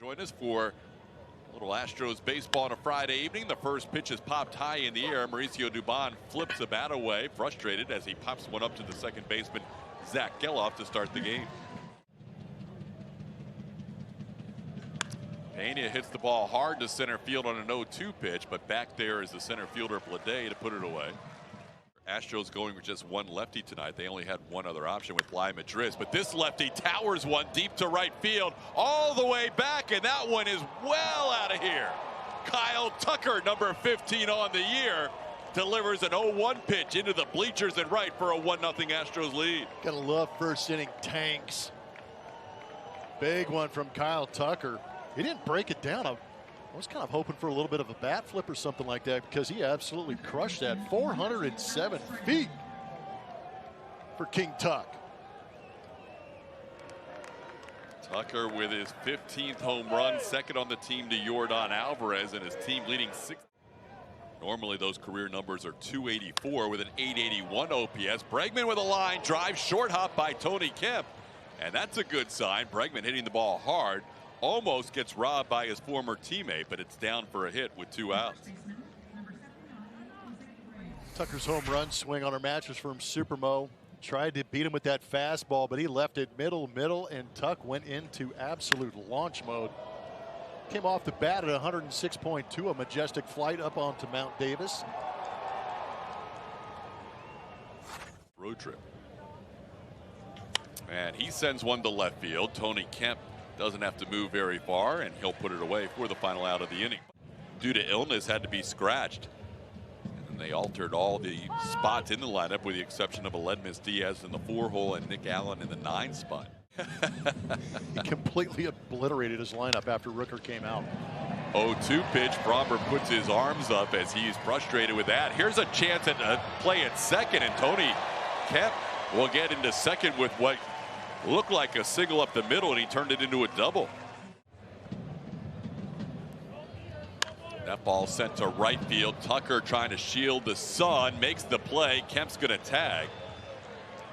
Join us for a little Astros baseball on a Friday evening. The first pitch is popped high in the air. Mauricio Dubon flips the bat away, frustrated as he pops one up to the second baseman, Zach Geloff, to start the game. Pena hits the ball hard to center field on an 0-2 pitch, but back there is the center fielder Blade to put it away. Astros going with just one lefty tonight. They only had one other option with Bly Madris, but this lefty towers one deep to right field, all the way back, and that one is well out of here. Kyle Tucker, number 15 on the year, delivers an 0-1 pitch into the bleachers and right for a 1-0 Astros lead. Gotta love first inning tanks. Big one from Kyle Tucker. He didn't break it down. I was kind of hoping for a little bit of a bat flip or something like that, because he absolutely crushed that. 407 feet for King Tuck. Tucker with his 15th home run, second on the team to Yordan Alvarez, and his team leading 6th. Normally those career numbers are 284 with an 881 OPS. Bregman with a line drive, short hop by Tony Kemp, and that's a good sign. Bregman hitting the ball hard. Almost gets robbed by his former teammate, but it's down for a hit with 2 outs. Tucker's home run swing on our mattress from Supermo. Tried to beat him with that fastball, but he left it middle, and Tuck went into absolute launch mode. Came off the bat at 106.2, a majestic flight up onto Mount Davis. Road trip. And he sends one to left field. Tony Kemp doesn't have to move very far, and he'll put it away for the final out of the inning. Due to illness, had to be scratched. And they altered all the spots in the lineup with the exception of Aledmus Diaz in the 4-hole and Nick Allen in the 9 spot. He completely obliterated his lineup after Rooker came out. 0-2 pitch. Fromber puts his arms up as he's frustrated with that. Here's a chance at a play at second, and Tony Kemp will get into second with what looked like a single up the middle, and he turned it into a double. That ball sent to right field. Tucker trying to shield the sun, makes the play. Kemp's going to tag.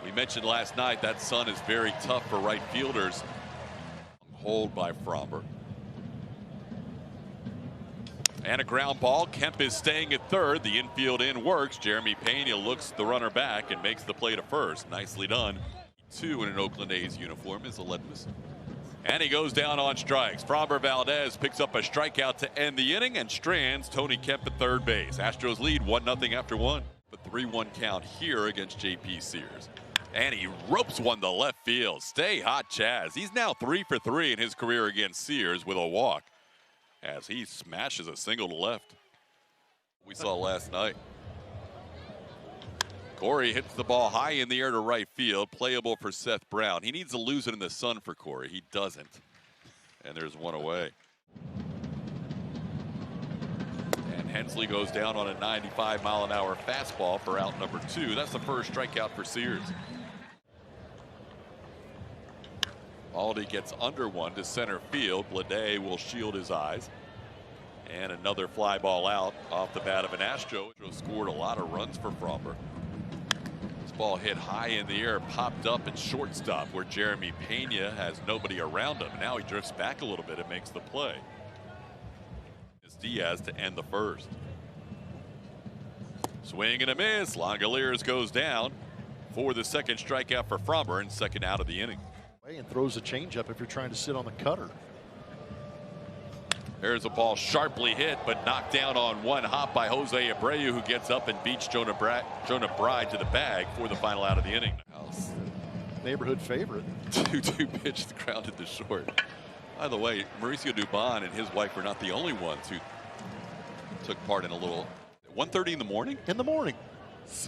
We mentioned last night that sun is very tough for right fielders. Hold by Fromber. And a ground ball. Kemp is staying at third. The infield in works. Jeremy Pena looks the runner back and makes the play to first. Nicely done. 2 in an Oakland A's uniform is Aledmus. And he goes down on strikes. Fromber Valdez picks up a strikeout to end the inning and strands Tony Kemp at third base. Astros lead 1-0 after 1. But 3-1 count here against J.P. Sears. And he ropes one to left field. Stay hot, Chaz. He's now 3 for 3 in his career against Sears with a walk as he smashes a single to left. We saw last night. Corey hits the ball high in the air to right field, playable for Seth Brown. He needs to lose it in the sun for Corey. He doesn't. And there's one away. And Hensley goes down on a 95-mile-an-hour fastball for out number 2. That's the first strikeout for Sears. Aldi gets under one to center field. Blade will shield his eyes. And another fly ball out off the bat of an Astro. Scored a lot of runs for Fromber. Ball hit high in the air, popped up at shortstop where Jeremy Pena has nobody around him. Now he drifts back a little bit and makes the play. It's Diaz to end the first. Swing and a miss. Langoliers goes down for the second strikeout for Fromber and second out of the inning. And throws a changeup if you're trying to sit on the cutter. There's a ball sharply hit, but knocked down on one hop by Jose Abreu, who gets up and beats Jonah Bride to the bag for the final out of the inning. Neighborhood favorite. 2-2 pitch grounded to short. By the way, Mauricio Dubon and his wife were not the only ones who took part in a little 1:30 in the morning? In the morning.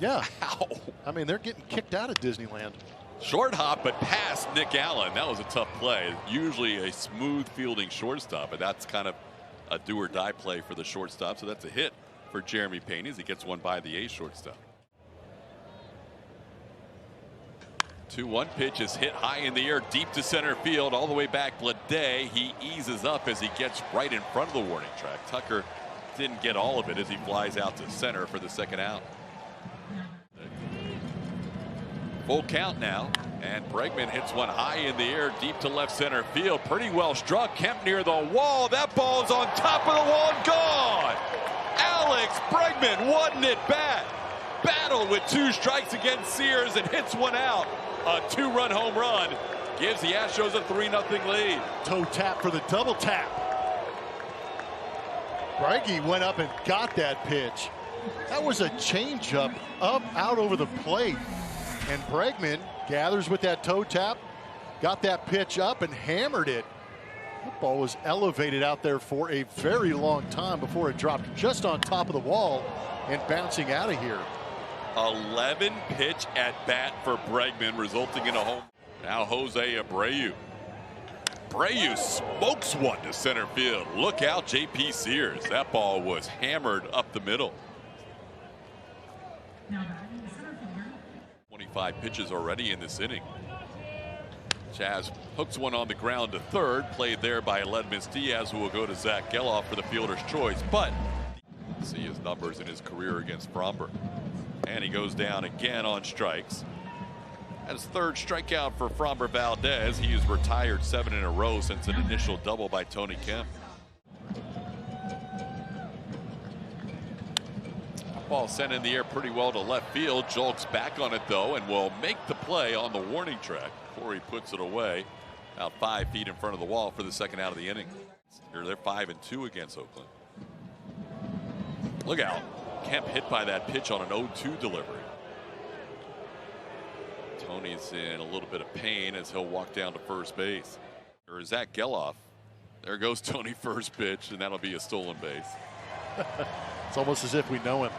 Yeah. Ow. I mean, they're getting kicked out of Disneyland. Short hop, but past Nick Allen. That was a tough play. Usually a smooth fielding shortstop, but that's kind of a do or die play for the shortstop. So that's a hit for Jeremy Pena as he gets one by the A's shortstop. 2-1 pitch is hit high in the air, deep to center field, all the way back. Blade, he eases up as he gets right in front of the warning track. Tucker didn't get all of it as he flies out to center for the second out. Full count now, and Bregman hits one high in the air, deep to left center field. Pretty well struck. Kemp near the wall. That ball's on top of the wall and gone. Alex Bregman wasn't at bat. Battled with 2 strikes against Sears and hits one out. A 2-run home run gives the Astros a 3-0 lead. Toe tap for the double tap. Breggy went up and got that pitch. That was a changeup up out over the plate. And Bregman gathers with that toe tap, got that pitch up and hammered it. That ball was elevated out there for a very long time before it dropped just on top of the wall and bouncing out of here. 11 pitch at bat for Bregman, resulting in a home. Now Jose Abreu. Abreu smokes one to center field. Look out, J.P. Sears. That ball was hammered up the middle. 25 pitches already in this inning. Chaz hooks one on the ground to third, played there by Aledmys Diaz, who will go to Zach Geloff for the fielder's choice. But see his numbers in his career against Fromber. And he goes down again on strikes. That's 3rd strikeout for Fromber Valdez. He has retired 7 in a row since an initial double by Tony Kemp. Ball sent in the air pretty well to left field. Jolks back on it though and will make the play on the warning track. Corey puts it away about 5 feet in front of the wall for the second out of the inning. Here they're 5-2 against Oakland. Look out. Kemp hit by that pitch on an 0-2 delivery. Tony's in a little bit of pain as he'll walk down to first base. Or Zach Geloff. There goes Tony, first pitch, and that'll be a stolen base. It's almost as if we know him.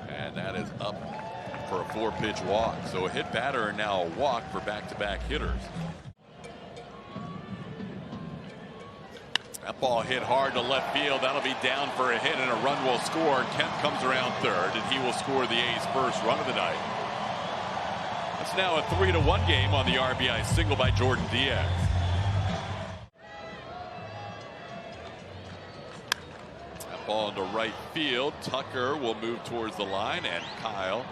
And that is up for a 4-pitch walk. So a hit batter and now a walk for back-to-back hitters. That ball hit hard to left field. That'll be down for a hit and a run will score. Kemp comes around third and he will score the A's first run of the night. It's now a 3-1 game on the RBI single by Jordan Diaz. That ball into right field. Tucker will move towards the line and Kyle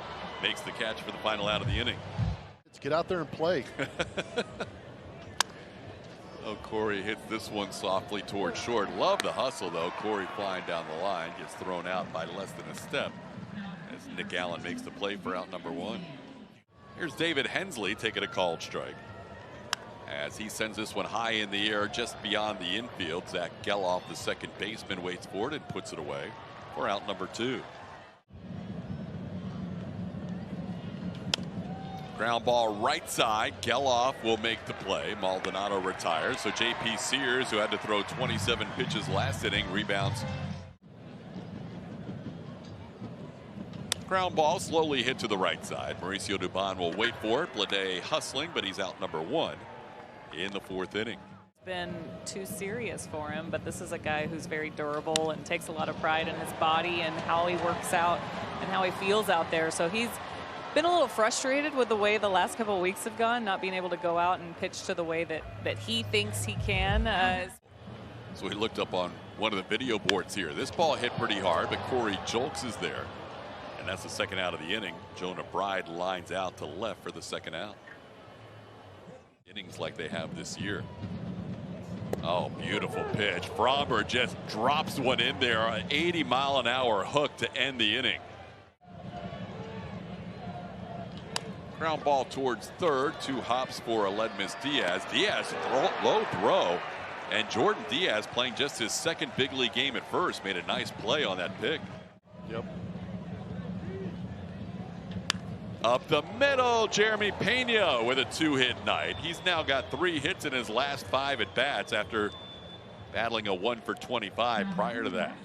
makes the catch for the final out of the inning. Let's get out there and play. Oh, Corey hits this one softly towards short. Love the hustle, though. Corey flying down the line gets thrown out by less than a step as Nick Allen makes the play for out number 1. Here's David Hensley taking a called strike as he sends this one high in the air just beyond the infield. Zach Geloff, the second baseman, waits for it and puts it away for out number 2. Ground ball right side. Geloff will make the play. Maldonado retires. So J.P. Sears, who had to throw 27 pitches last inning, rebounds. Ground ball slowly hit to the right side. Mauricio Dubon will wait for it. Blade hustling, but he's out number 1 in the 4th inning. It's been too serious for him, but this is a guy who's very durable and takes a lot of pride in his body and how he works out and how he feels out there. So he's been a little frustrated with the way the last couple of weeks have gone, not being able to go out and pitch to the way that he thinks he can. So we looked up on one of the video boards here. This ball hit pretty hard, but Corey Jolks is there. And that's the second out of the inning. Jonah Bride lines out to left for the second out. Innings like they have this year. Oh, beautiful pitch. Fromber just drops one in there. An 80-mile-an-hour hook to end the inning. Ground ball towards third. 2 hops for Aledmys Diaz. Diaz low throw. And Jordan Diaz, playing just his second big league game at first, made a nice play on that pick. Yep. Up the middle, Jeremy Pena with a 2-hit night. He's now got 3 hits in his last 5 at bats after battling a 1 for 25 prior to that.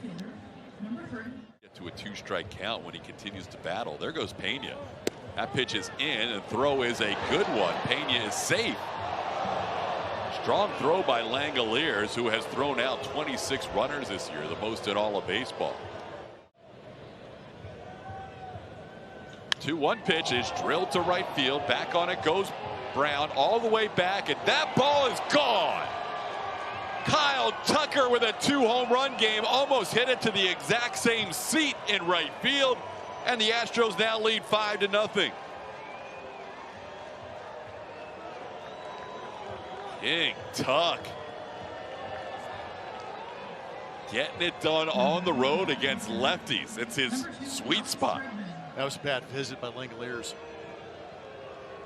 Get to a 2-strike count when he continues to battle. There goes Pena. That pitch is in and throw is a good one. Pena is safe. Strong throw by Langoliers, who has thrown out 26 runners this year, the most in all of baseball. 2-1 pitch is drilled to right field. Back on it goes Brown all the way back, and that ball is gone. Kyle Tucker with a 2-home run game, almost hit it to the exact same seat in right field, and the Astros now lead 5-0. King Tuck getting it done on the road against lefties. It's his sweet spot. That was a bad visit by Langoliers.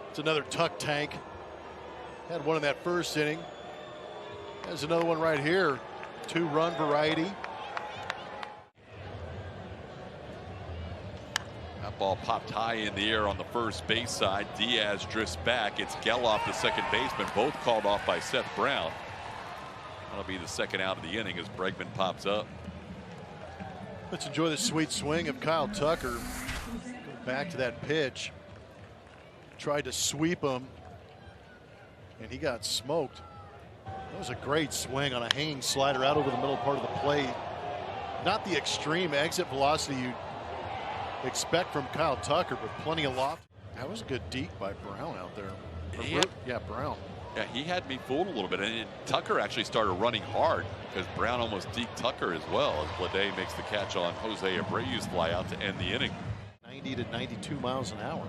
It's another Tuck tank. Had one in that first inning. There's another one right here. 2-run variety. That ball popped high in the air on the first base side. Diaz drifts back. It's Geloff, the second baseman, both called off by Seth Brown. That'll be the second out of the inning as Bregman pops up. Let's enjoy the sweet swing of Kyle Tucker. Go back to that pitch. Tried to sweep him, and he got smoked. That was a great swing on a hanging slider out over the middle part of the plate. Not the extreme exit velocity you expect from Kyle Tucker, but plenty of loft. That was a good deke by Brown out there. Yeah, Brown. Yeah, he had me fooled a little bit, and Tucker actually started running hard because Brown almost deked Tucker as well as Blade makes the catch on Jose Abreu's fly out to end the inning. 90 to 92 miles an hour.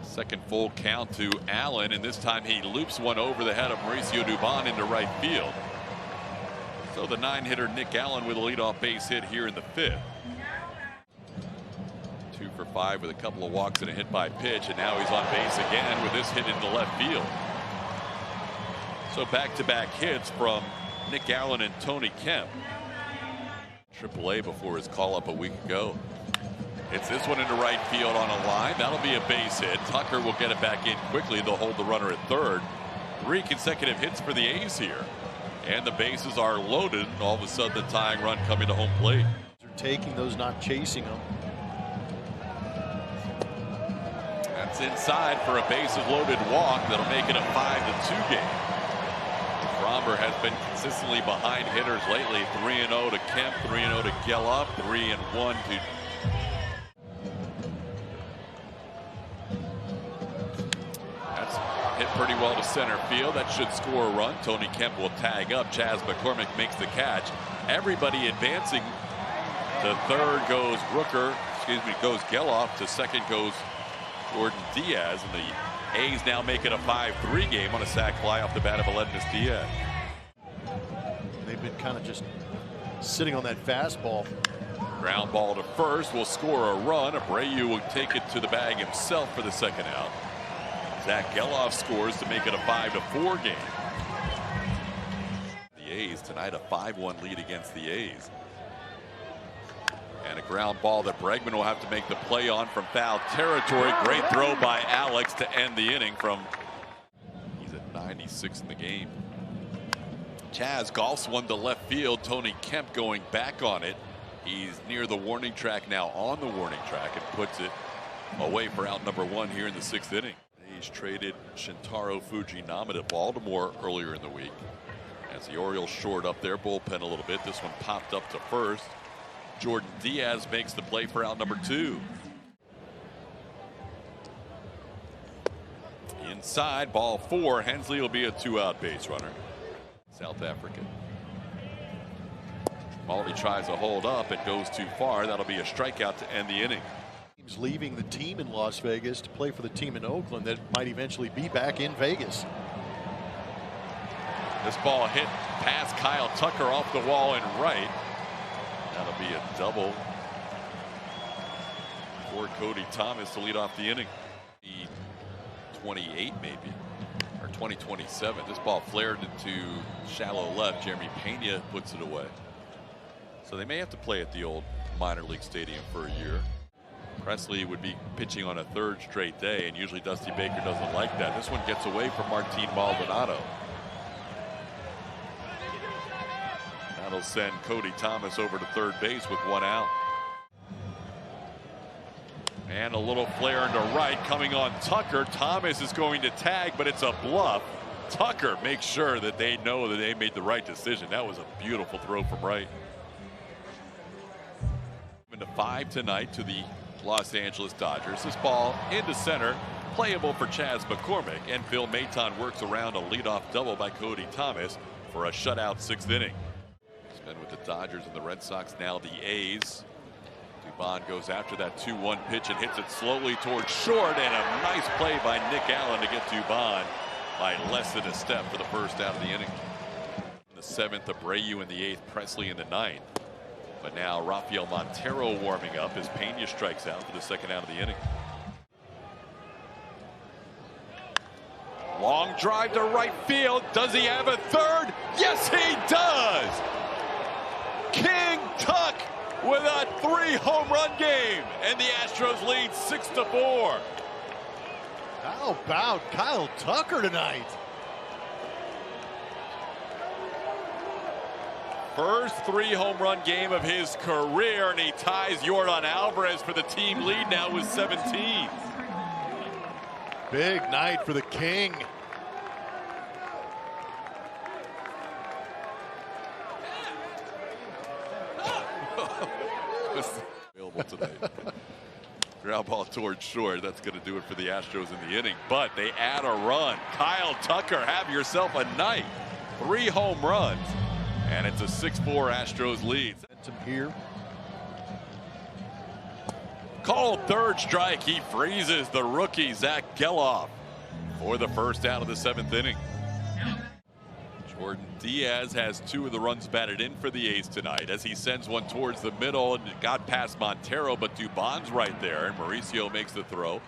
Second full count to Allen, and this time he loops one over the head of Mauricio Dubon into right field. So the 9-hitter Nick Allen with a leadoff base hit here in the 5th. 2 for 5 with a couple of walks and a hit by pitch, and now he's on base again with this hit into left field. So back-to-back hits from Nick Allen and Tony Kemp. AAA before his call-up a week ago. It's this one into right field on a line. That'll be a base hit. Tucker will get it back in quickly. They'll hold the runner at third. 3 consecutive hits for the A's here. And the bases are loaded. All of a sudden, the tying run coming to home plate. They're taking those, not chasing them. That's inside for a bases-loaded walk. That'll make it a 5-2 game. Fromber has been consistently behind hitters lately. 3-0 to Kemp, 3-0 to Geloff, 3-1 to. That's hit pretty well to center field. That should score a run. Tony Kemp will tag up. Chas McCormick makes the catch. Everybody advancing. To third goes goes Geloff. To second goes Jordan Diaz, and the A's now make it a 5-3 game on a sac fly off the bat of Aledmus Diaz. They've been kind of just sitting on that fastball. Ground ball to first will score a run. Abreu will take it to the bag himself for the second out. Zach Geloff scores to make it a 5-4 game. The A's tonight a 5-1 lead against the A's. And a ground ball that Bregman will have to make the play on from foul territory. Great throw by Alex to end the inning from. He's at 96 in the game. Chas golfs one to left field. Tony Kemp going back on it. He's near the warning track now, on the warning track, and puts it away for out number 1 here in the 6th inning. He's traded Shintaro Fujinama to Baltimore earlier in the week. As the Orioles shored up their bullpen a little bit, this one popped up to first. Jordan Diaz makes the play for out number 2. Inside, ball 4. Hensley will be a 2-out base runner. South African. Maldi tries a hold up. It goes too far. That'll be a strikeout to end the inning. He's leaving the team in Las Vegas to play for the team in Oakland that might eventually be back in Vegas. This ball hit past Kyle Tucker off the wall and right. That'll be a double for Cody Thomas to lead off the inning. 28 maybe, or 2027. This ball flared into shallow left. Jeremy Pena puts it away. So they may have to play at the old minor league stadium for a year. Presley would be pitching on a 3rd straight day, and usually Dusty Baker doesn't like that. This one gets away from Martin Maldonado. That'll send Cody Thomas over to 3rd base with 1 out. And a little flare into right coming on Tucker. Thomas is going to tag, but it's a bluff. Tucker makes sure that they know that they made the right decision. That was a beautiful throw from right. Into 5 tonight to the Los Angeles Dodgers. This ball into center, playable for Chas McCormick, and Phil Maton works around a leadoff double by Cody Thomas. for a shutout 6th inning. He's been with the Dodgers and the Red Sox, now the A's. Dubon goes after that 2-1 pitch and hits it slowly towards short, and a nice play by Nick Allen to get Dubon by less than a step for the first out of the inning. In the 7th, Abreu in the 8th, Presley in the 9th. But now Rafael Montero warming up as Pena strikes out for the second out of the inning. Long drive to right field. Does he have a third? Yes, he does. King Tuck with a 3-home run game, and the Astros lead 6-4. How about Kyle Tucker tonight? First 3-home run game of his career, and he ties Yordan Alvarez for the team lead now with 17. Big night for the King. Available tonight. Ground ball towards short. That's going to do it for the Astros in the inning, but they add a run. Kyle Tucker, have yourself a night. 3 home runs, and it's a 6-4 Astros lead. Here. Called third strike. He freezes the rookie Zach Geloff for the first out of the 7th inning. Jordan Diaz has 2 of the runs batted in for the A's tonight as he sends one towards the middle and got past Montero, but Dubon's right there, and Mauricio makes the throw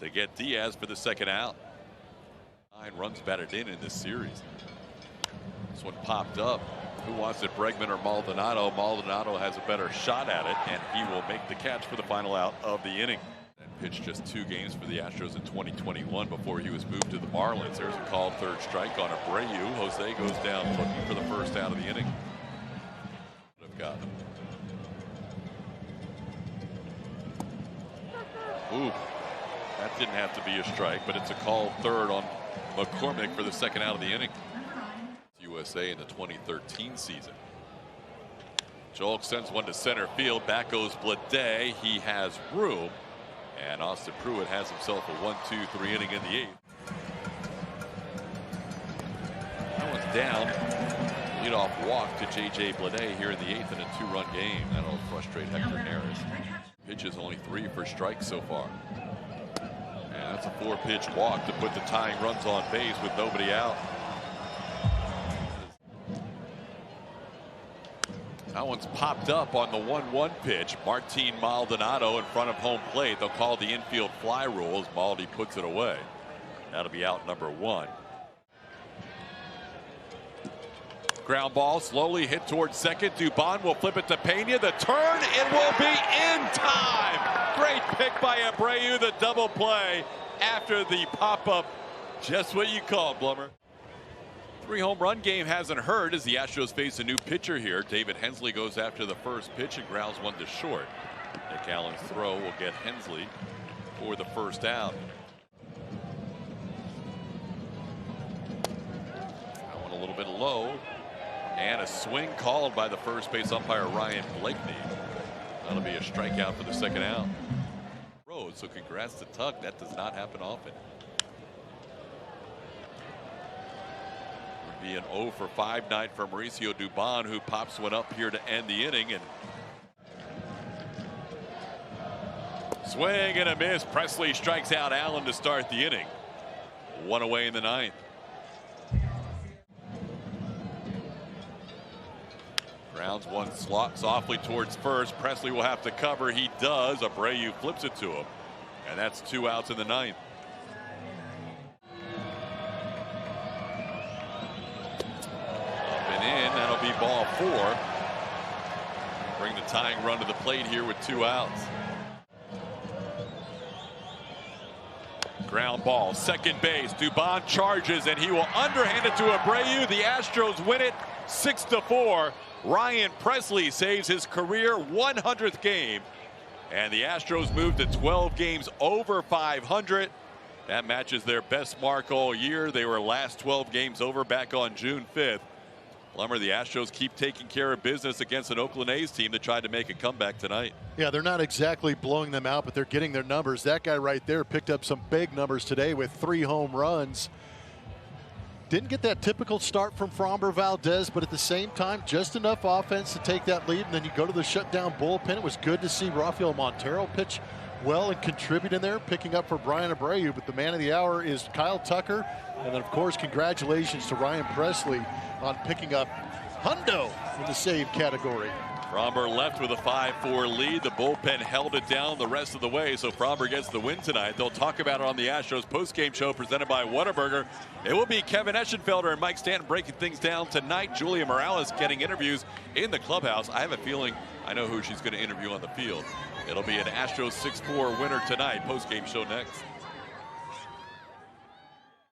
to get Diaz for the second out. 9 runs batted in this series. This one popped up. Who wants it, Bregman or Maldonado? Maldonado has a better shot at it, and he will make the catch for the final out of the inning. And pitched just 2 games for the Astros in 2021 before he was moved to the Marlins. There's a called third strike on Abreu. Jose goes down looking for the first out of the inning. Have got him. Ooh, that didn't have to be a strike, but it's a called third on McCormick for the second out of the inning. USA in the 2013 season. Joel sends one to center field. Back goes Blade. He has room, and Austin Pruitt has himself a 1-2-3 inning in the 8th. That one's down. Leadoff walk to J.J. Blade here in the 8th in a 2-run game. That'll frustrate Hector Harris. Pitches only 3 for strikes so far. And that's a 4-pitch walk to put the tying runs on base with nobody out. That one's popped up on the 1-1 pitch. Martin Maldonado in front of home plate. They'll call the infield fly rule as Maldi puts it away. That'll be out number 1. Ground ball slowly hit towards second. Dubon will flip it to Pena. The turn, it will be in time. Great pick by Abreu, the double play after the pop-up. Just what you call, Blummer. 3-home run game hasn't hurt as the Astros face a new pitcher here. David Hensley goes after the first pitch and grounds one to short. Nick Allen's throw will get Hensley for the first out. That one a little bit low, and a swing called by the first base umpire Ryan Blakeney. That'll be a strikeout for the second out. So congrats to Tuck. That does not happen often. Be an 0 for 5 night for Mauricio Dubon, who pops one up here to end the inning. And swing and a miss. Presley strikes out Allen to start the inning. 1 away in the 9th. Grounds one slot softly towards first. Presley will have to cover. He does. Abreu flips it to him, and that's 2 outs in the 9th. That'll be ball 4. Bring the tying run to the plate here with 2 outs. Ground ball, second base. Dubon charges, and he will underhand it to Abreu. The Astros win it 6-4. Ryan Presley saves his career 100th game, and the Astros move to 12 games over 500. That matches their best mark all year. They were last 12 games over back on June 5th. Lumber, the Astros keep taking care of business against an Oakland A's team that tried to make a comeback tonight. Yeah, they're not exactly blowing them out, but they're getting their numbers. That guy right there picked up some big numbers today with 3 home runs. Didn't get that typical start from Framber Valdez, but at the same time, just enough offense to take that lead. And then you go to the shutdown bullpen. It was good to see Rafael Montero pitch well and contribute in there, picking up for Brian Abreu. But the man of the hour is Kyle Tucker. And then, of course, congratulations to Ryan Presley on picking up hundo in the save category. Framber left with a 5-4 lead. The bullpen held it down the rest of the way, so Framber gets the win tonight. They'll talk about it on the Astros postgame show presented by Whataburger. It will be Kevin Eschenfelder and Mike Stanton breaking things down tonight. Julia Morales getting interviews in the clubhouse. I have a feeling I know who she's going to interview on the field. It'll be an Astros 6-4 winner tonight. Postgame show next.